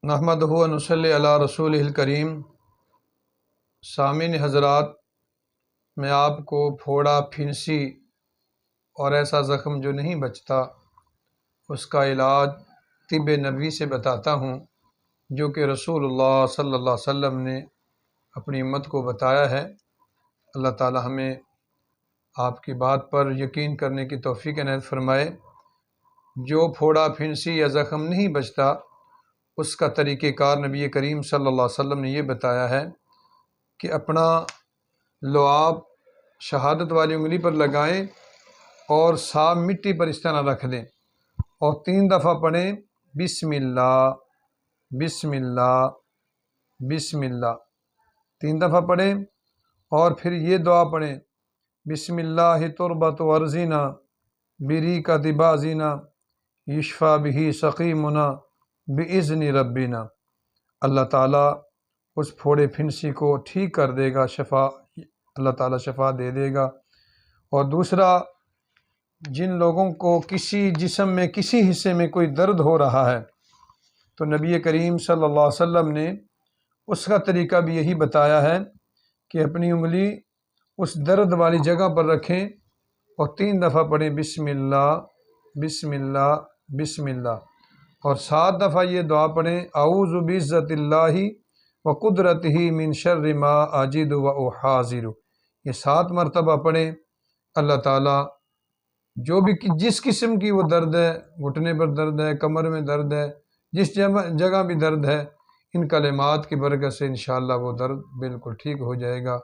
نحمدہ و نصلی علی رسولہ الکریم۔ سامعین حضرات، میں آپ کو پھوڑا، پھنسی اور ایسا زخم جو نہیں بچتا اس کا علاج طب نبوی سے بتاتا ہوں، جو کہ رسول اللہ صلی اللہ علیہ وسلم نے اپنی امت کو بتایا ہے۔ اللہ تعالی ہمیں آپ کی بات پر یقین کرنے کی توفیق عنایت فرمائے۔ جو پھوڑا، پھنسی یا زخم نہیں بچتا اس کا طریقہ کار نبی کریم صلی اللہ علیہ وسلم نے یہ بتایا ہے کہ اپنا لعاب شہادت والی انگلی پر لگائیں اور صاف مٹی پر اس طرح رکھ دیں اور 3 دفعہ پڑھیں بسم اللہ بسم اللہ بسم اللہ، 3 دفعہ پڑھیں اور پھر یہ دعا پڑھیں، بسم اللہ تربت ورزینا بریقہ بازینا یشفا بہی سقیمنا باذن ربنا۔ اللہ تعالیٰ اس پھوڑے پھنسی کو ٹھیک کر دے گا، شفا اللہ تعالیٰ شفا دے دے گا۔ اور دوسرا، جن لوگوں کو کسی جسم میں کسی حصے میں کوئی درد ہو رہا ہے تو نبی کریم صلی اللہ علیہ وسلم نے اس کا طریقہ بھی یہی بتایا ہے کہ اپنی انگلی اس درد والی جگہ پر رکھیں اور 3 دفعہ پڑھیں بسم اللہ بسم اللہ بسم اللہ، اور 7 دفعہ یہ دعا پڑھیں اعوذ بعزت اللہ و قدرتہ من شر ما اجد و احاذر۔ یہ 7 مرتبہ پڑھیں۔ اللہ تعالیٰ جو بھی جس قسم کی وہ درد ہے، گھٹنے پر درد ہے، کمر میں درد ہے، جس جگہ بھی درد ہے، ان کلمات کی برکت سے انشاءاللہ وہ درد بالکل ٹھیک ہو جائے گا۔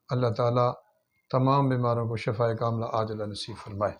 اللہ تعالیٰ تمام بیماروں کو شفائے کاملہ عاجلہ نصیب فرمائے۔